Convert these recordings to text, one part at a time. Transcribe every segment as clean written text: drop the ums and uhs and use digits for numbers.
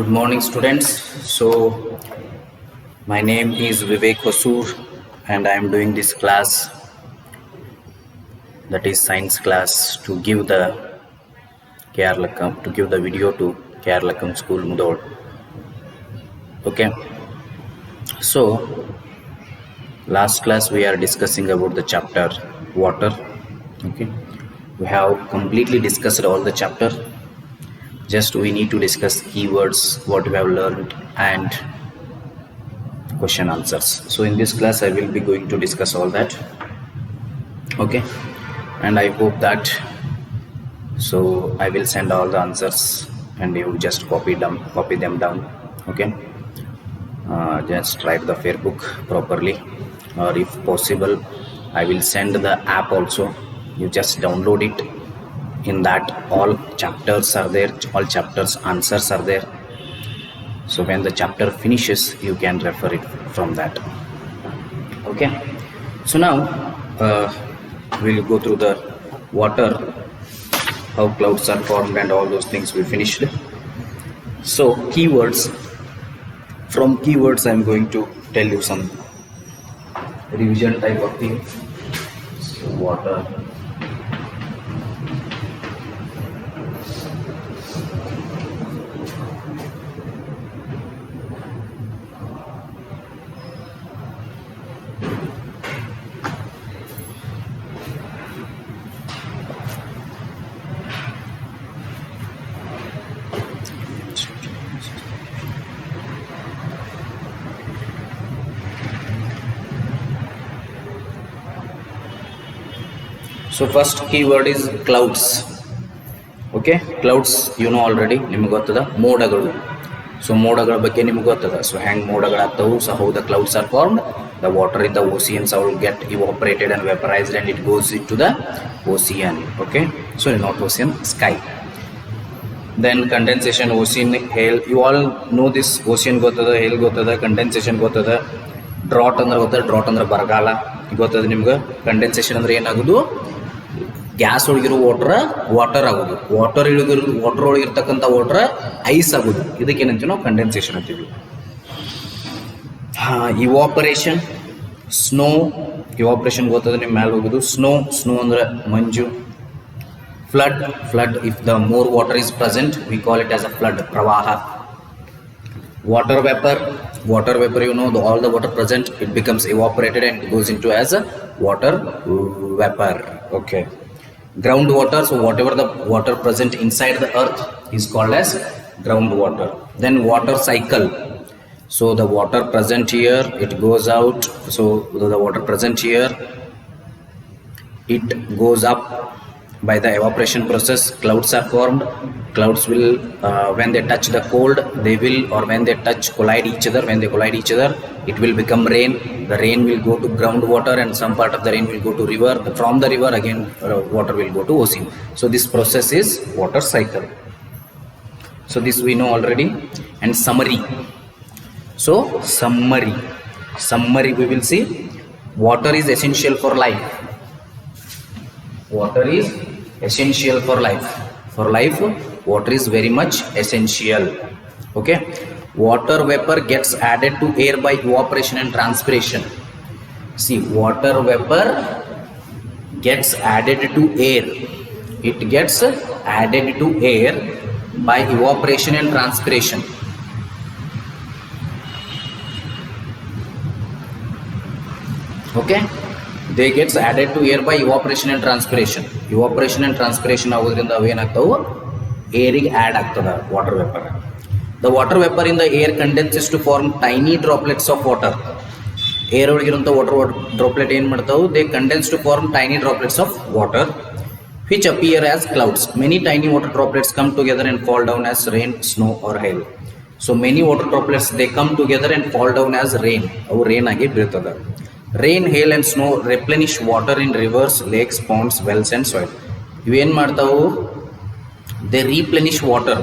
Good morning, students. So, my name is Vivek Hosoor, and I am doing this class, that is science class, to give the video to Keralakam School Mudod. Okay. So, last class we are discussing about the chapter water. Okay. We have completely discussed all the chapter. Just we need to discuss keywords, what we have learned, and question answers. So in this class I will be going to discuss all that. Okay, and I hope that I will send all the answers and you just copy them down. Okay, just write the fair book properly, or if possible I will send the app also. You just download it. In that all chapters are there, all chapters answers are there. So when the chapter finishes you can refer it from that. Okay, so now we'll go through the water, how clouds are formed and all those things we finished. So keywords, from keywords I'm going to tell you some revision type of thing. So water, so first keyword is clouds. Okay, clouds you know already, ನಿಮಗೆ ಗೊತ್ತದ ಮೋಡಗಳು. So ಮೋಡಗಳ ಬಗ್ಗೆ ನಿಮಗೆ ಗೊತ್ತದ. So hang ಮೋಡಗಳಾಗ್ತವು, so how the clouds are formed. The water in the oceans will get evaporated and vaporized and it goes into the ocean. Okay, so not ocean, sky. Then condensation, ocean, hail. You all know this. Ocean ಗೊತ್ತದ, hail ಗೊತ್ತದ, condensation ಗೊತ್ತದ, drought ಅಂದ್ರೆ ಗೊತ್ತದ. drought ಅಂದ್ರೆ ಬರಗಾಲ ಗೊತ್ತದ ನಿಮ್ಗೆ. Condensation ಅಂದ್ರೆ ಏನಾಗೋದು, ಗ್ಯಾಸ್ ಒಳಗಿರೋ ವಾಟರ್ ಆಗೋದು, ವಾಟರ್ ಒಳಗಿರ್ತಕ್ಕಂಥ ವಾಟರ್ ಐಸ್ ಆಗೋದು. ಇದಕ್ಕೇನಂತೀವಿ ನಾವು ಕಂಡೆನ್ಸೇಷನ್ ಅಂತೀವಿ. ಇವಾಪರೇಷನ್, ಸ್ನೋ, ಇವಾಪರೇಷನ್ ಗೊತ್ತದ ನಿಮ್ಮ ಮ್ಯಾಲೆ ಹೋಗೋದು. ಸ್ನೋ ಅಂದ್ರೆ ಮಂಜು. Flood, if the more water is present we call it as a flood, ಪ್ರವಾಹ. water vapor, you know, all the water present, it becomes evaporated and it goes into as a water vapor. Okay, groundwater, so whatever the water present inside the earth is called as groundwater. Then water cycle, so the water present here, it goes out. So the water present here, it goes up by the evaporation process. Clouds are formed. Clouds will when they touch the cold, they will, or when they collide each other, it will become rain. The rain will go to groundwater and some part of the rain will go to river. From the river again water will go to ocean. So this process is water cycle. So this we know already. And summary, so summary we will see. Water is essential for life. Water is essential for life. For life water is very much essential. Okay, water vapor gets added to air by evaporation and transpiration. See, water vapor gets added to air, it gets added to air by evaporation and transpiration. Okay, they gets added to air by evaporation and transpiration. Evaporation and transpiration ಆಗೋದ್ರಿಂದ ಅವೇನಾಗ್ತಾವು, ಏರಿಗೆ add ಆಗ್ತದ water vapour. The water vapor in the air condenses to form tiny droplets of water. Air ಒಳಗಿರುವಂಥ water droplet ಏನು ಮಾಡ್ತಾವು, they condense to form tiny droplets of water which appear as clouds. Many tiny water droplets come together and fall down as rain, snow or hail. So many water droplets, they come together and fall down as rain. ಅವು rain ಆಗಿ ಬೀಳ್ತದ. Rain, hail and snow replenish water in rivers, lakes, ponds, wells and soil. ಇವೇನು ಮಾಡ್ತಾವು, they replenish water,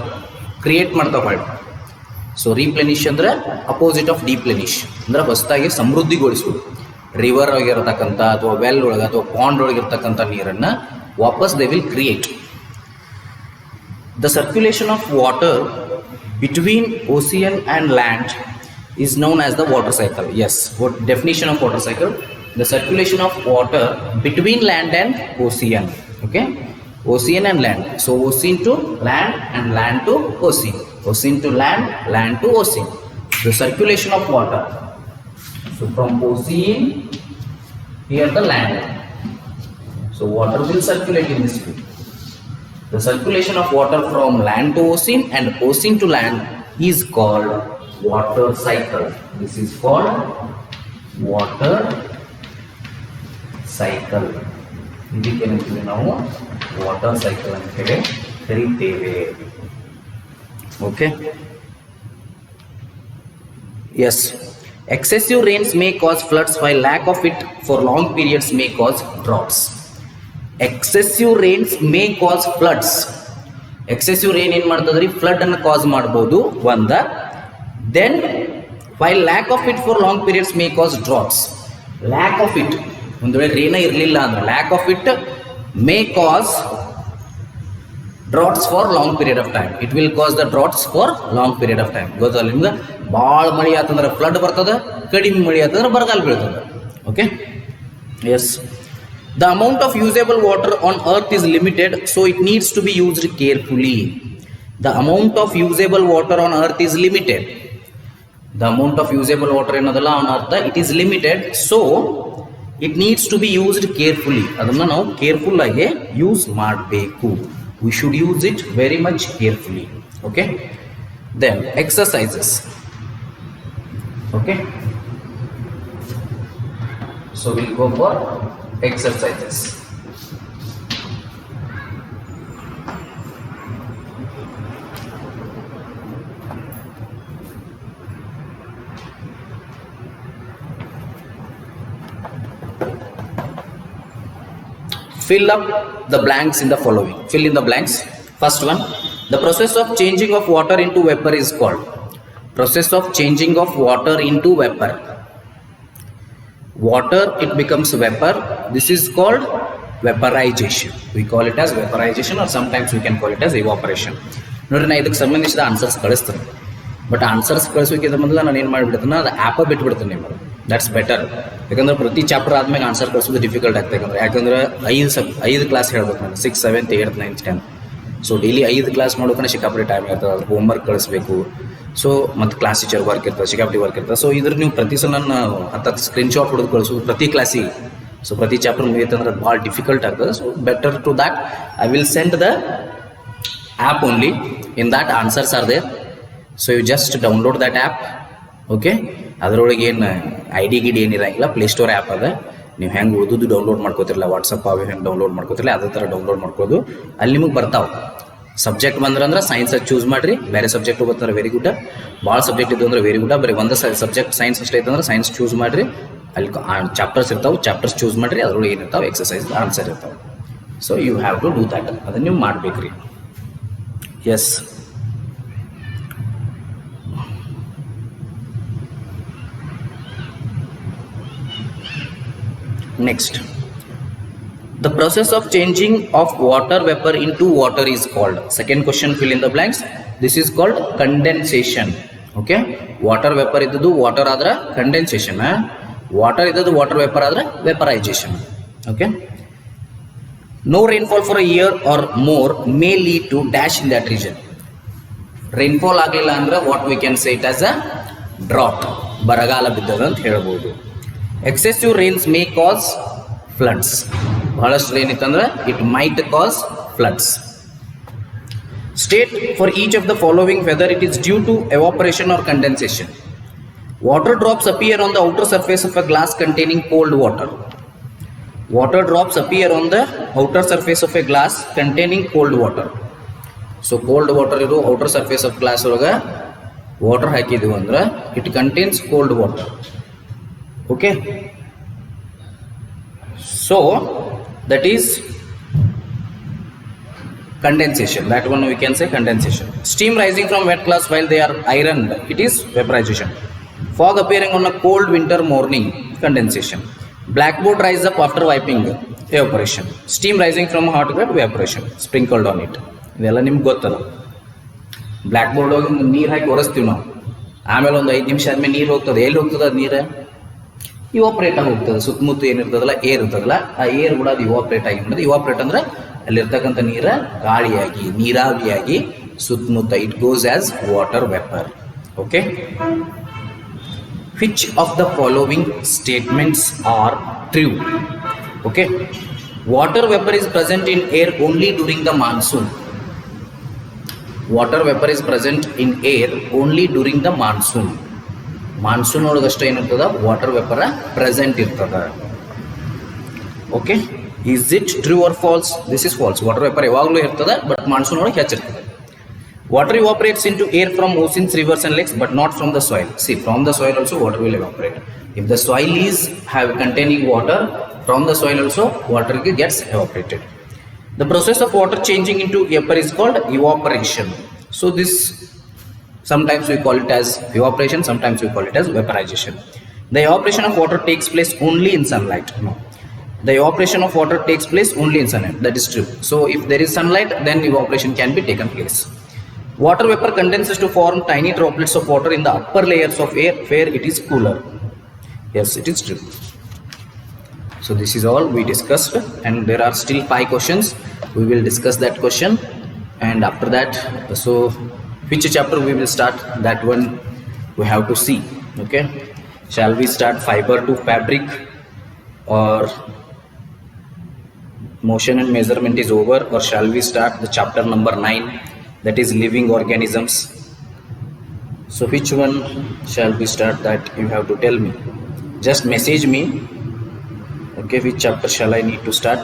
create ಮಾಡ್ತಾವೆ. So ರೀಪ್ಲೆನಿಶ್ ಅಂದರೆ opposite of ಡಿಪ್ಲೆನಿಶ್, ಅಂದರೆ ಹೊಸದಾಗಿ ಸಮೃದ್ಧಿಗೊಳಿಸುವುದು. River ಆಗಿರತಕ್ಕಂಥ ಅಥವಾ ವೆಲ್ ಒಳಗೆ ಅಥವಾ ಪಾಂಡ್ ಒಳಗಿರ್ತಕ್ಕಂಥ ನೀರನ್ನು ವಾಪಸ್ they will create. The circulation of water between ocean and land is known as the water cycle. Yes, what definition of water cycle? The circulation of water between land and ocean. Okay, ocean and land. So ocean to land and land to ocean. Ocean to land, land to ocean. The circulation of water. So from ocean, here the land. So water will circulate in this way. The circulation of water from land to ocean and ocean to land is called water cycle. This is called water cycle. ಇದಕ್ಕೆ ಏನಂತೀವಿ ನಾವು water cycle ಅಂತ ಹೇಳಿ ಕರೀತೇವೆ. Okay. Yes. Excessive rains may cause floods while lack of it for long periods may cause droughts. Excessive rains may cause floods. Excessive rain ಏನು ಮಾಡ್ತದ್ರಿ? Flood ಅನ್ನು ಕಾಸ್ ಮಾಡಬಹುದು ಒಂದ. Then while lack of it for long periods may cause droughts. Lack of it, ಒಂದು ವೇಳೆ ರೇನ ಇರಲಿಲ್ಲ ಅಂದ್ರೆ lack of it may cause droughts for long period of time. It will cause the droughts for long period of time. ಗೊತ್ತಲ್ಲ ನಿಮ್ಗೆ? ಭಾಳ ಮಳೆ ಆತಂದ್ರೆ flood ಬರ್ತದೆ, ಕಡಿಮೆ ಮಳೆ ಆತಂದ್ರೆ ಬರಗಾಲ ಬೀಳ್ತದೆ. Okay. Yes. The amount of usable water on earth is limited, so it needs to be used carefully. The amount of usable water on earth is limited. The amount of usable water ಏನದಲ್ಲ on earth, it is limited, so it needs to be used carefully. ಅದನ್ನ ನಾವು careful ಆಗಿ use ಮಾಡಬೇಕು. We should use it very much carefully. Okay. Then exercises. Okay. So we'll go for exercises. Fill up the blanks in the following. Fill in the blanks. First one, the process of changing of water into vapor is called. Process of changing of water into vapor. Water, it becomes vapor. This is called vaporization. We call it as vaporization, or sometimes we can call it as evaporation. ನೋಡ್ರಿ, ನಾ ಇದಕ್ಕೆ ಸಂಬಂಧಿಸಿದ answers ಕಳಿಸ್ತೀನಿ. But answers ಕಳಿಸೋಕ್ಕಿಂತ ಮೊದಲು ನಾನು ಏನು ಮಾಡಿಬಿಡ್ತೀನಿ, ಅದು ಆ್ಯಪ ಬಿಟ್ಬಿಡ್ತೀನಿ ನಿಮಗೆ. That's better. ಯಾಕಂದ್ರೆ ಪ್ರತಿ ಚಾಪ್ಟರ್ ಆದ್ಮೇಲೆ ಆನ್ಸರ್ ಕಳಿಸೋದು ಡಿಫಿಕಲ್ಟ್ ಆಗ್ತದೆ. ಯಾಕಂದ್ರೆ ಐದು ಕ್ಲಾಸ್ ಹೇಳ್ಬೇಕು ನಾನು, 6th 7th 8th 9th 10th. So daily 5 class ಮಾಡೋಕೆ ಸಿಕ್ಕಾಪಟ್ಟೆ ಟೈಮ್ ಇರ್ತದೆ. ಅದು ಹೋಮ್ವರ್ಕ್ ಕಳಿಸ್ಬೇಕು. ಸೊ ಮತ್ತು ಕ್ಲಾಸ್ ಟೀಚರ್ ವರ್ಕ್ ಇರ್ತದೆ, ಸಿಕ್ಕಾಪಟ್ಟೆ ವರ್ಕ್ ಇರ್ತದೆ. ಸೊ ಇದ್ರ ನೀವು ಪ್ರತಿ ಸಲ ನಾನು 10 ಸ್ಕ್ರೀನ್ಶಾಟ್ ಹೊಡೆದು ಕಳಿಸೋದು ಪ್ರತಿ ಕ್ಲಾಸಿಗೆ. ಸೊ ಪ್ರತಿ ಚಾಪ್ಟರ್ ಮುಗಿಯುತ್ತಂದ್ರೆ ಅದು ಭಾಳ ಡಿಫಿಕಲ್ಟ್ ಆಗ್ತದೆ. So better to that I will send the app only. In that answers are there. So you just download that app. Okay. ಅದರೊಳಗೆ ಏನು ID ಗಿಡಿ ಏನಿರಂಗಿಲ್ಲ, ಪ್ಲೇಸ್ಟೋರ್ ಆ್ಯಪ್ ಅದ. ನೀವು ಹೆಂಗೆ ಉಳಿದು ಡೌನ್ಲೋಡ್ ಮಾಡ್ಕೋತಿರಲ್ಲ, ವಾಟ್ಸಪ್ ಅವು ಹೆಂಗೆ ಡೌನ್ಲೋಡ್ ಮಾಡ್ಕೋತಿರಲ್ಲ ಅದೇ ಥರ ಡೌನ್ಲೋಡ್ ಮಾಡ್ಕೋದು. ಅಲ್ಲಿ ನಿಮಗೆ ಬರ್ತಾವೆ. ಸಬ್ಜೆಕ್ಟ್ ಬಂದ್ರೆ ಸೈನ್ಸ್ ಚೂಸ್ ಮಾಡಿರಿ. ಬೇರೆ ಸಬ್ಜೆಕ್ಟ್ ಬರ್ತಾರೆ ವೆರಿ ಗುಡ್. ಭಾಳ ಸಬ್ಜೆಕ್ಟ್ ಇದ್ದು ಅಂದ್ರೆ ವೆರಿ ಗುಡ್. ಬರೀ ಒಂದು ಸಬ್ಜೆಕ್ಟ್ ಸೈನ್ಸ್ ಅಷ್ಟೇ ಐತೆ ಅಂದ್ರೆ ಸೈನ್ಸ್ ಚೂಸ್ ಮಾಡಿರಿ. ಅಲ್ಲಿ ಚಾಪ್ಟರ್ಸ್ ಇರ್ತಾವೆ, ಚಾಪ್ಟರ್ಸ್ ಚೂಸ್ ಮಾಡಿರಿ. ಅದರೊಳಗೆ ಏನಿರ್ತಾವೆ ಎಕ್ಸಸೈಸ್ ಆನ್ಸರ್ ಇರ್ತಾವೆ. So you have to do that. ಅದನ್ನು ನೀವು ಮಾಡಬೇಕ್ರಿ. Yes. Next, the process of changing of water vapor into water is called. Second question, fill in the blanks. This is called condensation. Okay. Water vapor iddadu water adra condensation. Water iddadu water vapor adra vaporization. Okay. No rainfall for a year or more may lead to dash in that region. Rainfall agilla andre what we can say it as a drought. Baragala biddada anta helabodu. Excessive rains may cause floods. ಬಹಳಷ್ಟು rain ಇತ್ತಂದ್ರೆ it might cause floods. State for each of the following whether it is due to evaporation or condensation. Water drops appear on the outer surface of a glass containing cold water. Water drops appear on the outer surface of a glass containing cold water. So cold water ಇರೋ outer surface of glass ಒಳಗೆ water ಹಾಕಿದ್ವಿ ಅಂದ್ರೆ it contains cold water. Okay. So that is condensation. That one we can say condensation. Steam rising from wet cloths while they are ironed, it is vaporization. Fog appearing on a cold winter morning, condensation. Blackboard rise up after wiping, evaporation. Steam rising from a hot bed, evaporation. Sprinkled on it. ಇದೆಲ್ಲ ನಿಮ್ಗೆ ಗೊತ್ತದ. Black board ಹೋಗಿ ನೀರು ಹಾಕಿ ಒರೆಸ್ತೀವಿ ನಾವು. ಆಮೇಲೆ ಒಂದು 5 ನಿಮಿಷ ಆದಮೇಲೆ ನೀರು ಹೋಗ್ತದೆ. ಎಲ್ಲಿ ಹೋಗ್ತದೆ ಅದು ನೀರು? ಇವಾಪ್ರೇಟ್ ಆಗಿ ಹೋಗ್ತದೆ. ಸುತ್ತಮುತ್ತ ಏನಿರ್ತದಲ್ಲ, ಏರ್ ಇರ್ತದಲ್ಲ, ಆ ಏರ್ ಕೂಡ ಅದು ಇವಾಪ್ರೇಟ್ ಆಗಿ ಮಾಡೋದು. ಇವಾಪ್ರೇಟ್ ಅಂದ್ರೆ ಅಲ್ಲಿರ್ತಕ್ಕಂಥ ನೀರ ಗಾಳಿಯಾಗಿ, ನೀರಾವಿಯಾಗಿ ಸುತ್ತಮುತ್ತ it goes as water vapour. Okay, which of the following statements are true? Okay, water vapour is present in air only during the monsoon. Water vapour is present in air only during the monsoon. Monsoon ಒಳಗಷ್ಟೇ ಏನಿರ್ತದ water vapour present ಇರ್ತದ. Okay, is it true or false? This is false. Water vapour ಯಾವಾಗಲೂ ಇರ್ತದೆ, but monsoon ಒಳಗೆ ಹೆಚ್ಚಿರ್ತದೆ. Water evaporates into air from oceans, rivers and lakes, but not from the soil. See, from the soil also water will evaporate. If the soil is containing water, from the soil also water gets evaporated. The process of water changing into vapor is called evaporation. So this, sometimes we call it as evaporation, sometimes we call it as vaporization. The evaporation of water takes place only in sunlight. No, the evaporation of water takes place only in sunlight. That is true. So if there is sunlight, then evaporation can be taken place. Water vapor condenses to form tiny droplets of water in the upper layers of air where it is cooler. Yes, it is true. So this is all we discussed, and there are still 5 questions. We will discuss that question, and after that, so which chapter we will start, that one we have to see. Okay, shall we start fiber to fabric, or motion and measurement is over, or shall we start the chapter number 9, that is living organisms? So which one shall we start? That you have to tell me. Just message me. Okay, which chapter shall I need to start?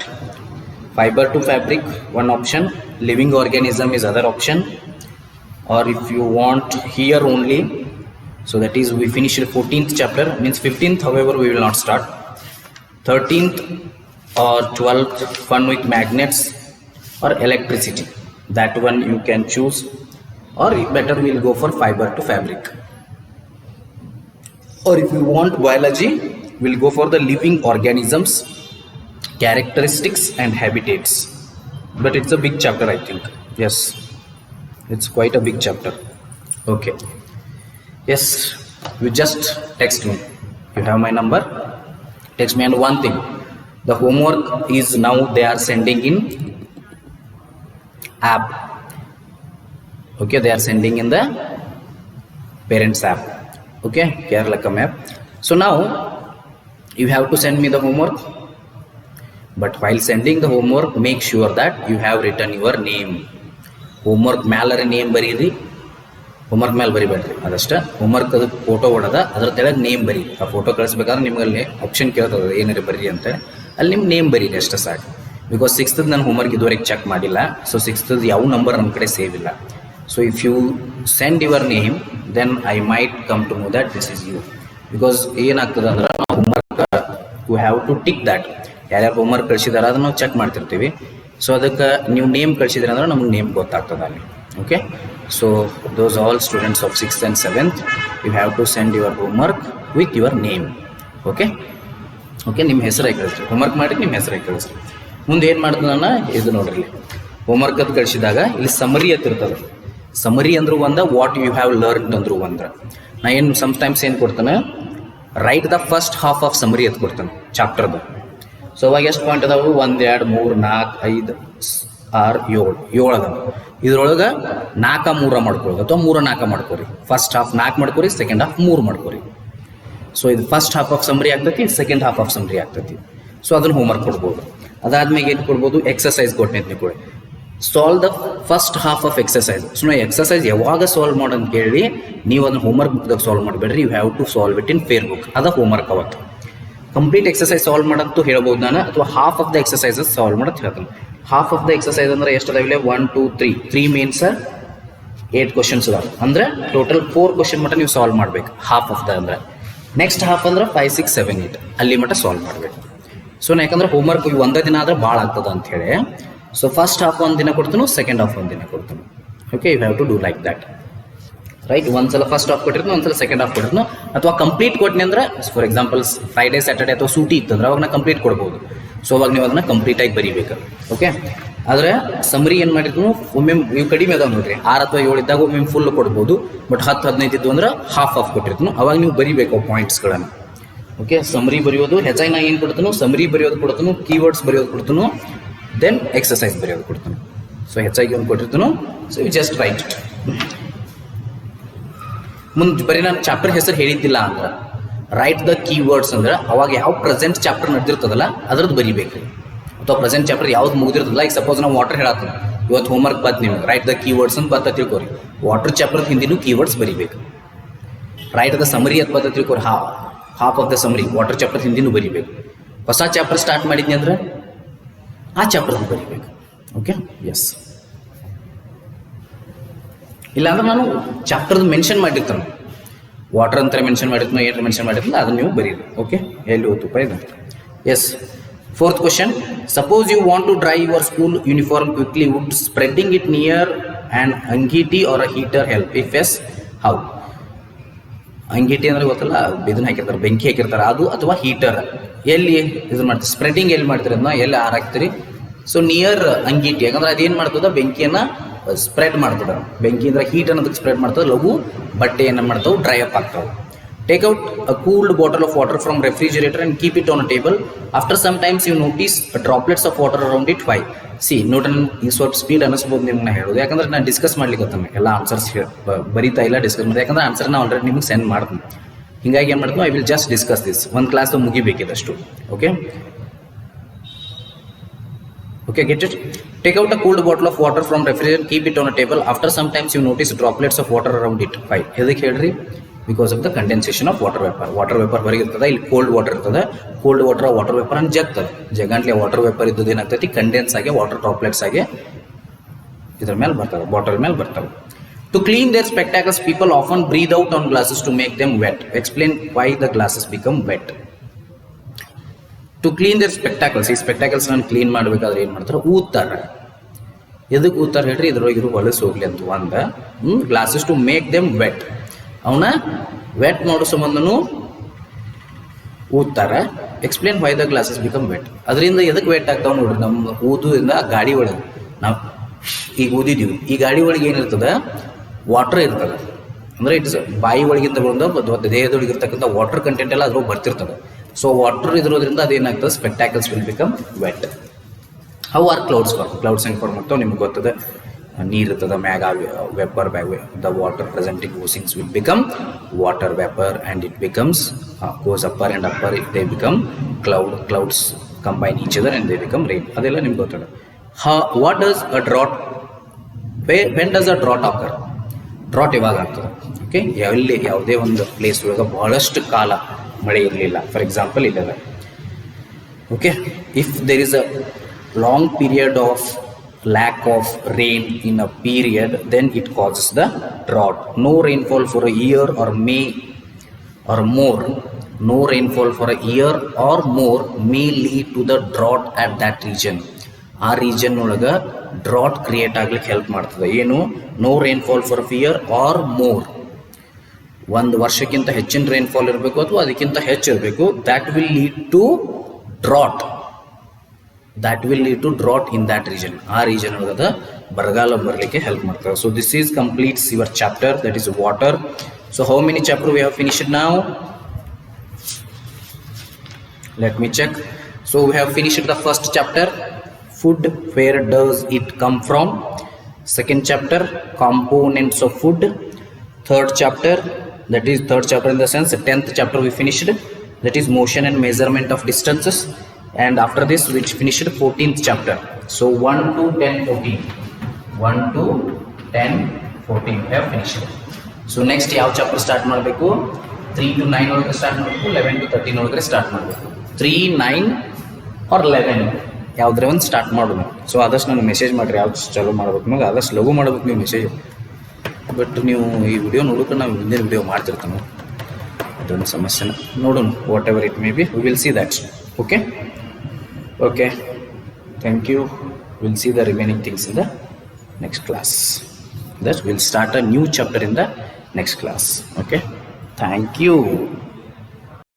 Fiber to fabric, one option. Living organism is other option. Or if you want here only, so that is we finish the 14th chapter, means 15th, however we will not start. 13th or 12th, fun with magnets or electricity. That one you can choose, or better we'll go for fiber to fabric. Or if you want biology, we'll go for the living organisms, characteristics and habitats. But it's a big chapter, I think. Yes, it's quite a big chapter. Okay, yes, you just text me. You have my number, text me. And one thing, the homework is now they are sending in app. Okay, they are sending in the parents app. Okay, Keralakam app. So now you have to send me the homework, but while sending the homework, make sure that you have written your name. Homework ಮ್ಯಾಲರೆ name ಬರೀರಿ, homework ಮೇಲೆ ಬರಿಬೇಡ್ರಿ. ಅದಷ್ಟೇ, homework ಅದು photo ಹೊಡೆದ ಅದ್ರ ತೆಳಗೆ name ಬರೀ. ಆ ಫೋಟೋ ಕಳಿಸ್ಬೇಕಾದ್ರೆ ನಿಮ್ಗೆ ಅಲ್ಲಿ ಆಪ್ಷನ್ ಕೇಳ್ತದೆ ಏನಾರು ಬರೀ ಅಂತ, ಅಲ್ಲಿ ನಿಮ್ಮ ನೇಮ್ ಬರೀರಿ ಅಷ್ಟೇ ಸಾಕು. ಬಿಕಾಸ್ 6th ನಾನು ಹೋಮ್ವರ್ಕ್ ಇದುವರೆಗೆ ಚೆಕ್ ಮಾಡಿಲ್ಲ. ಸೊ 6th ಯಾವ ನಂಬರ್ ನಮ್ಮ ಕಡೆ ಸೇವ್ ಇಲ್ಲ. So if you send your name, then I might come to know that this is you. Because ಏನಾಗ್ತದೆ ಅಂದ್ರೆ homework you have to tick that. ಯಾರ್ಯಾರು ಹೋಮ್ವರ್ಕ್ ಕಳಿಸಿದಾರೆ ಅದನ್ನು ನಾವು ಚೆಕ್ ಮಾಡ್ತಿರ್ತೀವಿ. ಸೊ ಅದಕ್ಕೆ ನೀವು ನೇಮ್ ಕಳಿಸಿದ್ರೆ ಅಂದ್ರೆ ನಮಗೆ ನೇಮ್ ಗೊತ್ತಾಗ್ತದೆ ಅಲ್ಲಿ. Okay, so those all students of 6th and 7th, you have to send your homework with your name. Okay okay, ನಿಮ್ಮ ಹೆಸರಾಗಿ ಕಳಿಸ್ರಿ. ಹೋಮ್ವರ್ಕ್ ಮಾಡಿ ನಿಮ್ಮ ಹೆಸರಾಗಿ ಕಳಿಸ್ರಿ. ಮುಂದೆ ಏನು ಮಾಡ್ತದೆ ನಾನು ಇದು ನೋಡ್ರಿ, ಹೋಮ್ವರ್ಕ್ ಅದು ಕಳಿಸಿದಾಗ ಇಲ್ಲಿ ಸಮರಿ ಇರ್ತದೆ. ಸಮರಿ ಅಂದ್ರು ಒಂದು, ವಾಟ್ ಯು ಹ್ಯಾವ್ ಲರ್ನ್ ಅಂದ್ರು ಒಂದು. ನಾ ಏನು ಸಮ್ಟೈಮ್ಸ್ ಏನು ಕೊಡ್ತಾನೆ, right the first half of summary ಅದು ಕೊಡ್ತಾನೆ ಚಾಪ್ಟರ್ದು. ಸೊ ಅವಾಗ ಎಷ್ಟು ಪಾಯಿಂಟ್ ಅದಾವು? 1 2 3 4 5 6 7 ಅದಾವೆ. ಇದ್ರೊಳಗೆ 4 3 ಮಾಡ್ಕೊಳ್ಳೋದು, ಅಥವಾ 3 4 ಮಾಡ್ಕೊರಿ. ಫಸ್ಟ್ ಹಾಫ್ 4 ಮಾಡ್ಕೊರಿ, ಸೆಕೆಂಡ್ ಹಾಫ್ 3 ಮಾಡ್ಕೊರಿ. ಸೊ ಇದು ಫಸ್ಟ್ ಹಾಫ್ ಆಫ್ ಸಮರಿ ಆಗ್ತೈತಿ, ಸೆಕೆಂಡ್ ಹಾಫ್ ಆಫ್ ಸಮರಿ ಆಗ್ತೈತಿ. ಸೊ ಅದನ್ನು ಹೋಮ್ವರ್ಕ್ ಕೊಡ್ಬೋದು. ಅದಾದ್ಮೇಲೆ ಏನು ಕೊಡ್ಬೋದು, ಎಕ್ಸಸೈಸ್ ಕೊಟ್ಟಿದ್ನಿ ಕೊಡಿ. Solve the first half of exercise. So ನಾವು ಎಕ್ಸಸೈಸ್ ಯಾವಾಗ ಸಾಲ್ವ್ ಮಾಡೋದು ಕೇಳಿ, ನೀವು ಅದನ್ನು ಹೋಮ್ವರ್ಕ್ ಬುಕ್ದಾಗ ಸಾಲ್ವ್ ಮಾಡಬೇಡ್ರಿ. You have to solve it in fair book. ಅದ ಹೋಮ್ವರ್ಕ್. ಅವತ್ತು ಕಂಪ್ಲೀಟ್ ಎಕ್ಸಸೈಸ್ ಸಾಲ್ವ್ ಮಾಡೋದು ಹೇಳ್ಬೋದು ನಾನು, ಅಥವಾ half of the exercises solve ಮಾಡೋದು ಹೇಳ್ತೀನಿ. ಹಾಫ್ ಆಫ್ ದ ಎಕ್ಸಸೈಸ್ ಅಂದರೆ ಎಷ್ಟು ಅದಾವಿಲ್ಲ? 1 2 3 ಮೇನ್ಸ್ 8 ಕ್ವಶನ್ಸ್ ಅದಾವೆ. ಅಂದರೆ ಟೋಟಲ್ 4 ಕ್ವಶನ್ ಮಟ್ಟ ನೀವು ಸಾಲ್ವ್ ಮಾಡ್ಬೇಕು ಹಾಫ್ ಆಫ್ ದ. ಅಂದರೆ ನೆಕ್ಸ್ಟ್ ಹಾಫ್ ಅಂದ್ರೆ 5 6 7 8 ಅಲ್ಲಿ ಮಟ್ಟ ಸಾಲ್ವ್ ಮಾಡಬೇಕು. ಸೊ ಯಾಕಂದ್ರೆ ಹೋಮ್ವರ್ಕ್ ಒಂದೇ ದಿನ ಆದ್ರೆ ಭಾಳ ಆಗ್ತದೆ ಅಂಥೇಳಿ, ಸೊ ಫಸ್ಟ್ ಹಾಫ್ ಒಂದು ದಿನ ಕೊಡ್ತೀನಿ, ಸೆಕೆಂಡ್ ಹಾಫ್ ಒಂದು ದಿನ ಕೊಡ್ತೀನಿ. Okay, you have to do like that. Right, ಒಂದ್ಸಲ ಫಸ್ಟ್ ಹಾಫ್ ಕೊಟ್ಟಿರ್ತೀನಿ, ಒಂದ್ಸಲ ಸೆಕೆಂಡ್ ಹಾಫ್ ಕೊಟ್ಟಿರ್ತೀನಿ. ಅಥವಾ ಕಂಪ್ಲೀಟ್ ಕೊಟ್ಟಿನಿ ಅಂದ್ರೆ, ಫಾರ್ ಎಕ್ಸಾಂಪಲ್ ಫ್ರೈಡೇ ಸ್ಯಾಟರ್ಡೇ ಅಥವಾ ಸೂಟಿ ಇತ್ತಂದ್ರೆ ಅವಾಗ ನಾ ಕಂಪ್ಲೀಟ್ ಕೊಡ್ಬೋದು. ಸೊ ಅವಾಗ ನೀವು ಅದನ್ನು ಕಂಪ್ಲೀಟಾಗಿ ಬರೀಬೇಕು. ಓಕೆ, ಆದರೆ ಸಮರಿ ಏನು ಮಾಡಿದ್ರು ಒಮ್ಮೆ ಇವು ಕಡಿಮೆ ಅದಾವೆ ನೋಡ್ರಿ 6 ಅಥವಾ 7 ಇದ್ದಾಗ ಒಮ್ಮೆ ಫುಲ್ ಕೊಡ್ಬೋದು. ಬಟ್ 10-15 ಇದ್ದು ಅಂದ್ರೆ ಹಾಫ್ ಕೊಟ್ಟಿರ್ತೀನಿ. ಅವಾಗ ನೀವು ಬರಿಬೇಕು ಪಾಯಿಂಟ್ಸ್ಗಳನ್ನು. ಓಕೆ, ಸಮರಿ ಬರೆಯೋದು ಹೆಚ್ಚಾಗಿ ನಾ ಏನು ಕೊಡ್ತಾನು, ಸಮರಿ ಬರೆಯೋದು ಕೊಡ್ತಾನು, ಕೀವರ್ಡ್ಸ್ ಬರೆಯೋದು ಕೊಡ್ತಾನು, ದೆನ್ ಎಕ್ಸಸೈಸ್ ಬರೆಯೋದು ಕೊಡ್ತಾನು. ಸೊ ಹೆಚ್ಚಾಗಿ ಒಂದು ಕೊಟ್ಟಿರ್ತಾನು. So you just write it. ಮುಂದೆ ಬರೀ ನಾನು ಚಾಪ್ಟರ್ ಹೆಸರು ಹೇಳಿದ್ದಿಲ್ಲ ಅಂದ್ರೆ ರೈಟ್ ದ ಕೀವರ್ಡ್ಸ್ ಅಂದ್ರೆ ಅವಾಗ ಯಾವ ಪ್ರೆಸೆಂಟ್ ಚಾಪ್ಟರ್ ನಡೆದಿರ್ತದಲ್ಲ ಅದ್ರದ್ದು ಬರಿಬೇಕು. ಅಥವಾ ಪ್ರೆಸೆಂಟ್ ಚಾಪ್ಟರ್ ಯಾವ್ದು ಮುಗಿದಿರ್ತದಲ್ಲ, ಈಗ ಸಪೋಸ್ ನಾವು ವಾಟರ್ ಹೇಳತ್ತೀನಿ, ಇವತ್ತು ಹೋಮ್ವರ್ಕ್ ಬಂತು ನಿಮ್ಗೆ, ರೈಟ್ ದ ಕೀವರ್ಡ್ಸ್ ಅಂತ ಬರ್ತಾ ತಿಳ್ಕೊರಿ. ವಾಟರ್ ಚಾಪ್ಟರ್ ಹಿಂದಿನೂ ಕೀವರ್ಡ್ಸ್ ಬರಿಬೇಕು. ರೈಟ್ ದ ಸಮರಿ ಅಂತ ಬರ್ತಾ ತಿಳ್ಕೊರಿ, half of the summary water chapter ಹಿಂದಿನೂ ಬರಿಬೇಕು. ಹೊಸ ಚಾಪ್ಟರ್ ಸ್ಟಾರ್ಟ್ ಮಾಡಿದ್ನಿ ಅಂದ್ರೆ ಆ ಚಾಪ್ಟರ್ ಬರಿಬೇಕು. Okay, yes. ಇಲ್ಲಾಂದ್ರೆ ನಾನು ಚಾಪ್ಟರ್ದು ಮೆನ್ಷನ್ ಮಾಡಿರ್ತಾನೆ, ವಾಟರ್ ಅಂತ ಮೆನ್ಷನ್ ಮಾಡಿರ್ತಾನೆ, ಏನಾರು ಮೆನ್ಷನ್ ಮಾಡಿರ್ತಾನೆ, ಅದನ್ನು ನೀವು ಬರೀರಿ. ಓಕೆ, ಎಲ್ಲಿ ಹೋಗ್ತು ಇದು. S. Fourth question, suppose you want to dry your school uniform quickly, would spreading it near an angiti or a heater help? If yes, how? ಅಂಗೀಟಿ ಅಂದರೆ ಗೊತ್ತಲ್ಲ, ಇದನ್ನ ಹಾಕಿರ್ತಾರೆ, ಬೆಂಕಿ ಹಾಕಿರ್ತಾರೆ, ಅದು ಅಥವಾ ಹೀಟರ್ ಎಲ್ಲಿ ಇದನ್ನ ಮಾಡ್ತೀರಿ, ಸ್ಪ್ರೆಡಿಂಗ್ ಎಲ್ಲಿ ಮಾಡ್ತೀರಿ, ಅದನ್ನ ಎಲ್ಲಿ ಹಾರಾಕ್ತೀರಿ? ಸೊ ನಿಯರ್ ಅಂಗೀಟಿ, ಯಾಕಂದ್ರೆ ಅದೇನು ಮಾಡ್ತದ, ಬೆಂಕಿಯನ್ನು ಸ್ಪ್ರೆಡ್ ಮಾಡ್ತದೆ. ಬೆಂಕಿ ಅಂದ್ರೆ ಹೀಟ್ ಅನ್ನೋದಕ್ಕೆ ಸ್ಪ್ರೆಡ್ ಮಾಡ್ತದೆ, ಲಘು ಬಟ್ಟೆ ಏನು ಮಾಡ್ತಾವೆ, ಡ್ರೈ ಅಪ್ ಆಗ್ತಾವೆ. Take out a cooled bottle of water from refrigerator and keep it on a table. After some times you notice droplets of water around it. Why? See, note ಈ ಸ್ವಲ್ಪ speed ಅನ್ನಿಸ್ಬೋದು ನಿಮ್ಗೆ ಹೇಳೋದು, ಯಾಕಂದ್ರೆ ನಾನು discuss ಮಾಡ್ಲಿಕ್ಕೆ ಎಲ್ಲ answers ಬರೀತಾ ಇಲ್ಲ, ಡಿಸ್ಕಸ್ ಮಾಡಿ, ಯಾಕಂದ್ರೆ ಆನ್ಸರ್ ನಾನು ಆಲ್ರೆಡಿ ನಿಮ್ಗೆ ಸೆಂಡ್ ಮಾಡ್ತೀನಿ. ಹಿಂಗಾಗಿ ಏನು ಮಾಡ್ತೀನಿ, I will just discuss this. ಒಂದು ಕ್ಲಾಸ್ ಮುಗಿಬೇಕಿದಷ್ಟು. Okay, okay, get it. Take out a cooled bottle of water from refrigerator, keep it on a table. After some times you notice droplets of water around it. Why? ಎದಕ್ಕೆ ಹೇಳ್ರಿ? Because of the condensation of water vapour. Water vapour ಹೊರಗೆ ಇರ್ತದೆ, ಇಲ್ಲಿ cold water ಇರ್ತದೆ. Cold water water vapour ಅಂತ ಜಗ್ತದೆ, ಜಗಂಟ್ಲೆ water vapour ಇದ್ದದ್ದು ಏನಾಗ್ತೈತಿ, ಕಂಡೆನ್ಸ್ ಆಗಿ ವಾಟರ್ ಡ್ರಾಪ್ಲೆಟ್ಸ್ ಆಗಿ ಇದ್ರ ಮೇಲೆ ಬರ್ತವೆ, ಬಾಟಲ್ ಮೇಲೆ ಬರ್ತವೆ. To clean their spectacles people often breathe out on glasses to make them wet. Explain why the glasses become wet. To clean their spectacles, ಈ ಸ್ಪೆಕ್ಟಾಕಲ್ಸ್ ನಾನು ಕ್ಲೀನ್ ಮಾಡಬೇಕಾದ್ರೆ ಏನು ಮಾಡ್ತಾರೆ, ಊದ್ತಾರೆ. ಎದಕ್ಕೆ ಊದ್ತಾರೆ ಹೇಳ್ರಿ, ಇದ್ರೊಳಗಿರೋ ಹೊಲಸು ಹೋಗ್ಲಿ ಅಂತ. ಒಂದು glasses to make them wet, ಅವನ್ನ ವೆಟ್ ಮಾಡೋ ಸಂಬಂಧನೂ ಊದ್ತಾರೆ. Explain why the glasses become wet. ಅದರಿಂದ ಎದಕ್ಕೆ ವೆಟ್ ಆಗ್ತಾವೆ ನೋಡ್ರಿ, ನಮ್ಮ ಊದುದಿಂದ ಗಾಡಿ ಒಳಗೆ ನಾವು ಈಗ ಊದಿದ್ದೀವಿ, ಈ ಗಾಡಿ ಒಳಗೆ ಏನಿರ್ತದೆ, ವಾಟರ್ ಇರ್ತದೆ. ಅಂದರೆ ಇಟ್ಸ್ ಬಾಯಿ ಒಳಗಿಂದ ಬಂದು ದೇಹದೊಳಗೆ ಇರ್ತಕ್ಕಂಥ ವಾಟರ್ ಕಂಟೆಂಟ್ ಎಲ್ಲ ಅದ್ರೊಳಗೆ ಬರ್ತಿರ್ತದೆ. ಸೊ ವಾಟರ್ ಇದ್ರೋದ್ರಿಂದ ಅದೇನಾಗ್ತದೆ, spectacles will become wet. How are clouds form? Clouds ಹೆಂಗೆ ಫಾರ್ಮ್ ಆಗ್ತಾವೆ ನಿಮ್ಗೆ ಗೊತ್ತದೆ. ನೀರು ಇರ್ತದೆ ಮ್ಯಾಗ, vapour the water presenting oceans will become water vapour and it becomes goes upper and upper, it they become clouds combine each other and they become rain. ಅದೆಲ್ಲ ನಿಮ್ಗೆ ಗೊತ್ತದೆ. What does a drought, when does a drought occur? Drought ಯಾವಾಗ ಆಗ್ತದೆ? Okay, ಎಲ್ಲಿ ಯಾವುದೇ ಒಂದು place ಒಳಗೆ ಬಹಳಷ್ಟು ಕಾಲ ಮಳೆ ಇರಲಿಲ್ಲ, ಫಾರ್ ಎಕ್ಸಾಂಪಲ್ ಇಲ್ಲದ. Okay, if there is a long period of lack of rain in a period, then it causes the drought. No rainfall for a year or may or more, no rainfall for a year or more may lead to the drought at that region. ಆ region ಒಳಗೆ drought create ಆಗ್ಲಿಕ್ಕೆ help ಮಾಡ್ತದೆ. ಏನು? No rainfall for a year or more, ಒಂದು ವರ್ಷಕ್ಕಿಂತ ಹೆಚ್ಚಿನ rainfall ಇರಬೇಕು ಅಥವಾ ಅದಕ್ಕಿಂತ ಹೆಚ್ಚು ಇರಬೇಕು. That will lead to drought, that will lead to drought in that region. ಆ ರೀಜನ್ ಒಳಗದ ಬರಗಾಲ ಬರಲಿಕ್ಕೆ ಹೆಲ್ಪ್ ಮಾಡ್ತಾರೆ. So this is completes your chapter, that is water. So how many chapter we have finished now? Let me check. So we have finished the first chapter, food, where does it come from? Second chapter, components of food. Third chapter, that is third chapter in the sense 10th chapter we finished, that is motion and measurement of distances. And after this we finished 14th chapter. So 1 to 10, 14, 1 to 10, 14 we have finished. So next ಯಾವ chapter start ಮಾಡಬೇಕು? 3 to 9 ಒಳಗೆ start ಮಾಡಬೇಕು, 11 to 13 ಒಳಗೆ start ಮಾಡಬೇಕು. 3, 9 or 11 ಯಾವುದ್ರ ಒಂದು start ಮಾಡೋಣ. So ಆದಷ್ಟು ನಾನು ಮೆಸೇಜ್ ಮಾಡಿರಿ ಯಾವ್ದು ಚಾಲೂ ಮಾಡ್ಬೇಕು ನಮಗೆ, ಆದಷ್ಟು ಲಘು ಮಾಡ್ಬೇಕು ನೀವು ಮೆಸೇಜ್. ಬಟ್ ನೀವು ಈ ವಿಡಿಯೋ ನೋಡೋಕೆ ನಾವು ಹಿಂದಿನ ವಿಡಿಯೋ ಮಾಡ್ತಿರ್ತಾನೆ, ಅದೊಂದು ಸಮಸ್ಯೆನ ನೋಡೋಣ. What ever it may be, we will see that. Okay, okay, thank you. We'll see the remaining things in the next class. That we'll start a new chapter in the next class. Okay, thank you.